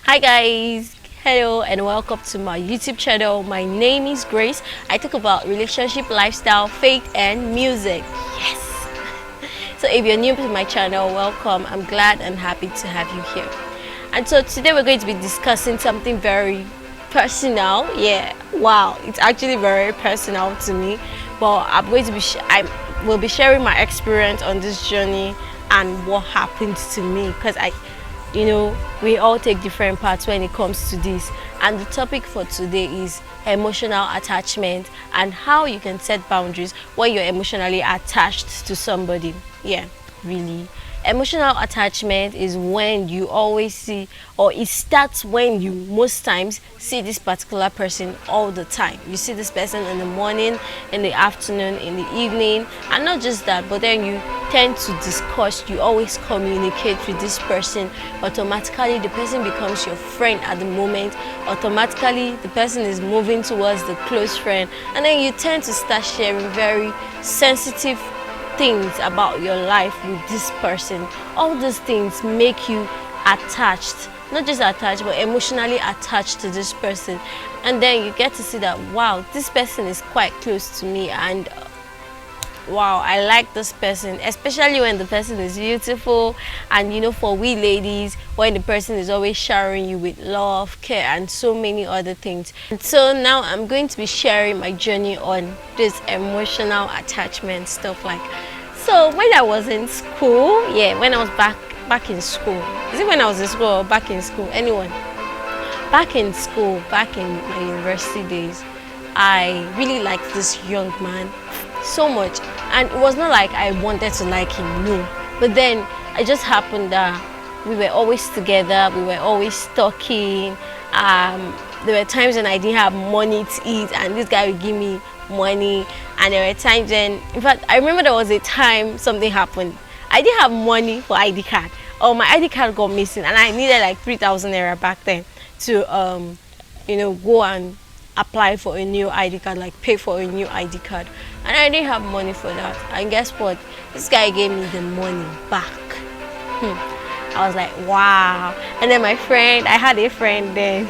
Hi guys, hello and welcome to my YouTube channel. My name is Grace. I talk about relationship, lifestyle, faith and music. Yes. So if you're new to my channel, welcome. I'm glad and happy to have you here. And so today we're going to be discussing something very personal. Yeah, wow, it's actually very personal to me. But I'm going to be I will be sharing my experience on this journey and what happened to me, because we all take different parts when it comes to this. And the topic for today is emotional attachment and how you can set boundaries when you're emotionally attached to somebody. Yeah, really. Emotional attachment is when you always see, or it starts when you most times see this particular person all the time. You see this person in the morning, in the afternoon, in the evening, and not just that, but then you tend to discuss, you always communicate with this person. Automatically the person becomes your friend at the moment. Automatically the person is moving towards the close friend, and then you tend to start sharing very sensitive things about your life with this person. All these things make you attached, not just attached but emotionally attached to this person. And then you get to see that, wow, this person is quite close to me, and wow, I like this person, especially when the person is beautiful. And for we ladies, when the person is always showering you with love, care and so many other things. And so now I'm going to be sharing my journey on this emotional attachment stuff. So when I was in school, when I was back in school, is it when I was in school or back in school? Anyone? Back in school, back in my university days, I really liked this young man so much. And it was not like I wanted to like him, no. But then it just happened that we were always together, we were always talking. There were times when I didn't have money to eat and this guy would give me money. And there were times when, in fact, I remember there was a time something happened. I didn't have money for ID card, or my ID card got missing, and I needed like 3,000 naira back then to go and apply for a new ID card, like pay for a new ID card. And I didn't have money for that. And guess what? This guy gave me the money back. I was like, wow. And then I had a friend then.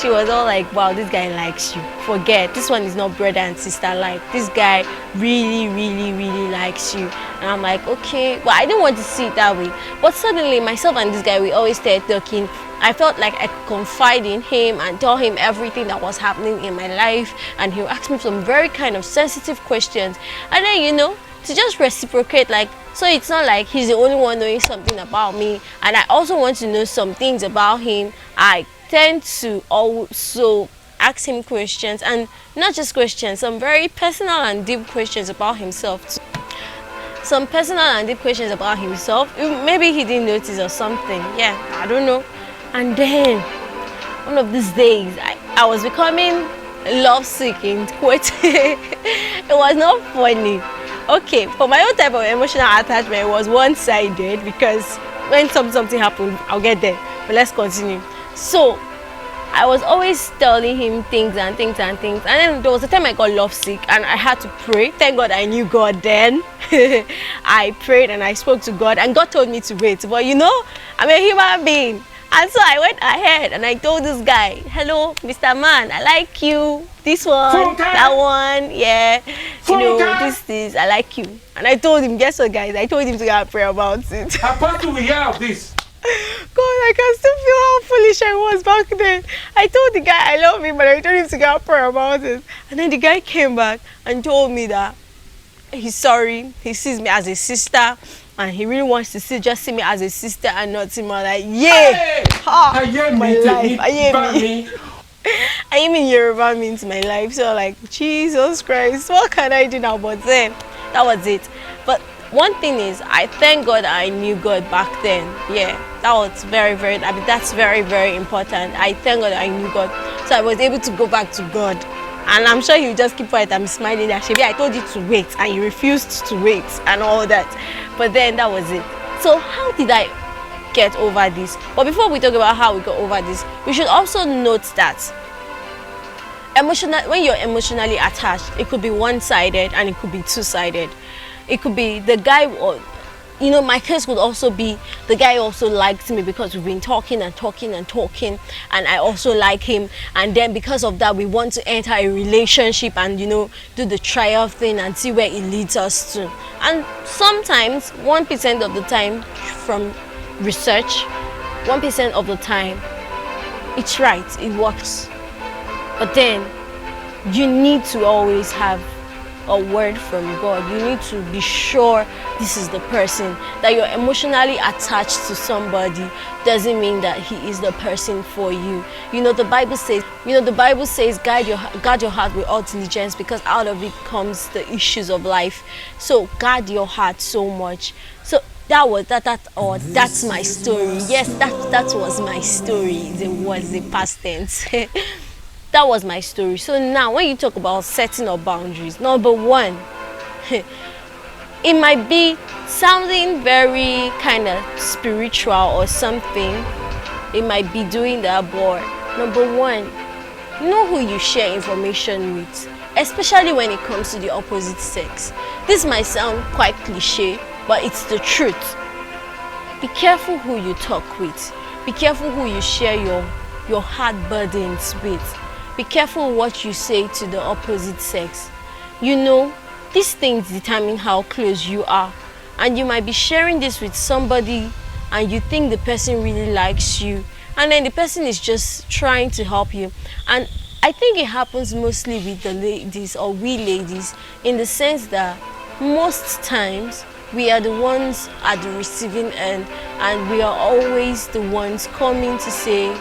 She was all like, wow, this guy likes you. Forget, this one is not brother and sister like. This guy really, really, really likes you. And I'm like, okay. Well, I didn't want to see it that way. But suddenly, myself and this guy, we always started talking. I felt like I could confide in him and tell him everything that was happening in my life. And he would ask me some very kind of sensitive questions. And then, to just reciprocate, so it's not like he's the only one knowing something about me, and I also want to know some things about him. I tend to also ask him questions, and not just questions, some very personal and deep questions about himself. Some personal and deep questions about himself. Maybe he didn't notice or something. Yeah, I don't know. And then one of these days, I was becoming lovesick in quote. It was not funny. Okay, for my own type of emotional attachment, it was one-sided, because when something happened, I'll get there. But let's continue. So I was always telling him things and things and things, and then there was a time I got lovesick and I had to pray. Thank God I knew God then. I prayed and I spoke to God, and God told me to wait. But I'm a human being. And so I went ahead and I told this guy, hello, Mr. Man, I like you. This one, that one, yeah. This, I like you. And I told him, guess what, guys? I told him to go and pray about it. How do we hear of this? God, I can still feel how foolish I was back then. I told the guy I love him, but I told him to go and pray about it. And then the guy came back and told me that he's sorry. He sees me as a sister. And he really wants to just see me as a sister and not him. Like, yeah, hey! My life. I mean Yoruba means my life. So like, Jesus Christ, what can I do now? But then, that was it. But one thing is, I thank God I knew God back then. Yeah, that was that's very, very important. I thank God I knew God. So I was able to go back to God. And I'm sure he'll just keep quiet. I'm smiling at Shebi, I told you to wait, and you refused to wait and all that. But then that was it. So how did I get over this? But before we talk about how we got over this, we should also note that when you're emotionally attached, it could be one-sided and it could be two-sided. It could be the guy, or my case would also be the guy also liked me because we've been talking and talking and talking, and I also like him, and then because of that we want to enter a relationship and do the trial thing and see where it leads us to. And sometimes 1% of the time, from research, 1% of the time it's right, it works. But then you need to always have a word from God. You need to be sure this is the person. That you're emotionally attached to somebody doesn't mean that he is the person for you. The Bible says guard your heart with all diligence, because out of it comes the issues of life. So guard your heart so much. So that's my story. Yes, that was my story. It was the past tense. That was my story. So now when you talk about setting up boundaries, number one, it might be sounding very kind of spiritual or something. It might be doing that, but number one, know who you share information with, especially when it comes to the opposite sex. This might sound quite cliche, but it's the truth. Be careful who you talk with. Be careful who you share your heart burdens with. Be careful what you say to the opposite sex. These things determine how close you are. And you might be sharing this with somebody and you think the person really likes you, and then the person is just trying to help you. And I think it happens mostly with the ladies, or we ladies, in the sense that most times we are the ones at the receiving end, and we are always the ones coming to say,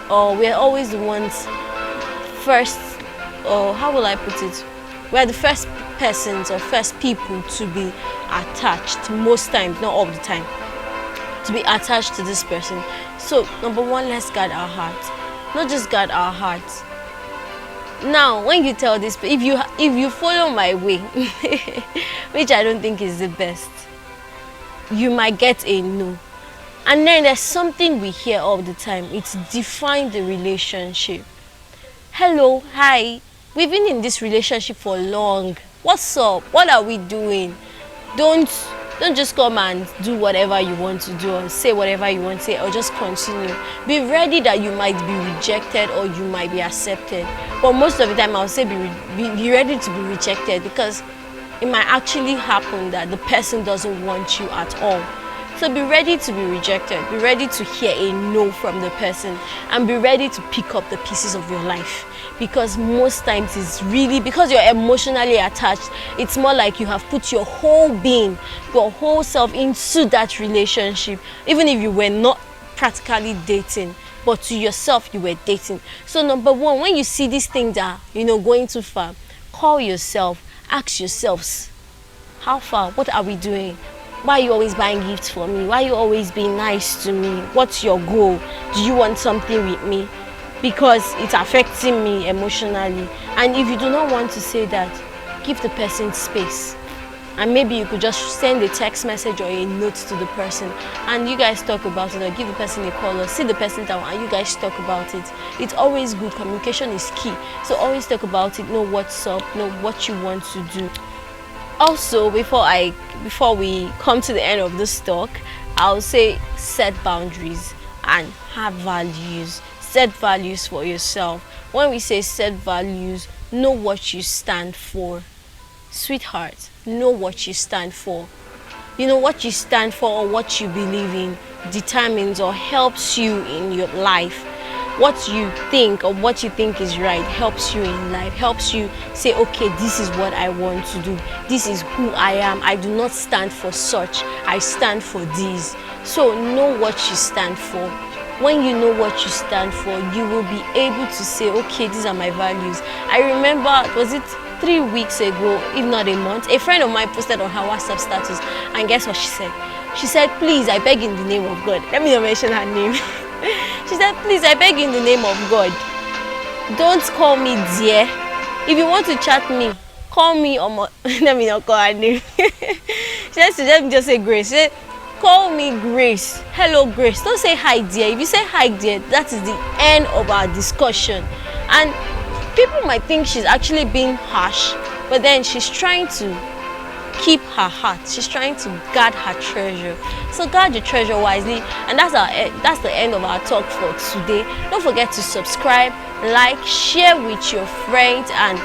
or we are always the ones first, or how will I put it? We're the first persons or first people to be attached, most times, not all the time, to be attached to this person. So number one, let's guard our hearts. Not just guard our hearts. Now, when you tell this, if you follow my way, which I don't think is the best, you might get a no. And then there's something we hear all the time. It's define the relationship. Hello, hi, we've been in this relationship for long. What's up? What are we doing? Don't just come and do whatever you want to do, or say whatever you want to say, or just continue. Be ready that you might be rejected or you might be accepted. But most of the time I'll say be ready to be rejected, because it might actually happen that the person doesn't want you at all. So be ready to be rejected. Be ready to hear a no from the person, and be ready to pick up the pieces of your life. Because most times it's really because you're emotionally attached. It's more like you have put your whole being, your whole self into that relationship, even if you were not practically dating, but to yourself you were dating. So number one, when you see these things are going too far, call yourself, ask yourselves, how far? What are we doing? Why are you always buying gifts for me? Why are you always being nice to me? What's your goal? Do you want something with me? Because it's affecting me emotionally. And if you do not want to say that, give the person space. And maybe you could just send a text message or a note to the person, and you guys talk about it, or give the person a call, or sit the person down and you guys talk about it. It's always good. Communication is key. So always talk about it, know what's up, know what you want to do. Also, before we come to the end of this talk, I'll say set boundaries and have values. Set values for yourself. When we say set values, know what you stand for. Sweetheart, know what you stand for. What you stand for or what you believe in determines or helps you in your life. What you think or what you think is right helps you in life, helps you say, okay, this is what I want to do. This is who I am. I do not stand for such. I stand for these. So know what you stand for. When you know what you stand for, you will be able to say, okay, these are my values. I remember, was it 3 weeks ago, if not a month, a friend of mine posted on her WhatsApp status, and guess what she said? She said, please, I beg in the name of God. Let me not mention her name. She said, please, I beg in the name of God, don't call me dear. If you want to chat me, call me let me not call her name. She said, let me just say Grace. She said, call me Grace. Hello, Grace. Don't say hi, dear. If you say hi, dear, that is the end of our discussion. And people might think she's actually being harsh, but then she's trying to keep her heart. She's trying to guard her treasure. So guard your treasure wisely. And that's the end of our talk for today. Don't forget to subscribe, like, share with your friends, and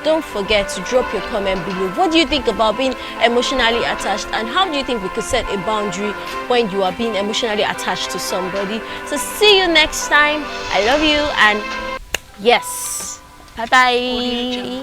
don't forget to drop your comment below. What do you think about being emotionally attached, and how do you think we could set a boundary when you are being emotionally attached to somebody? So see you next time. I love you, and yes, bye bye.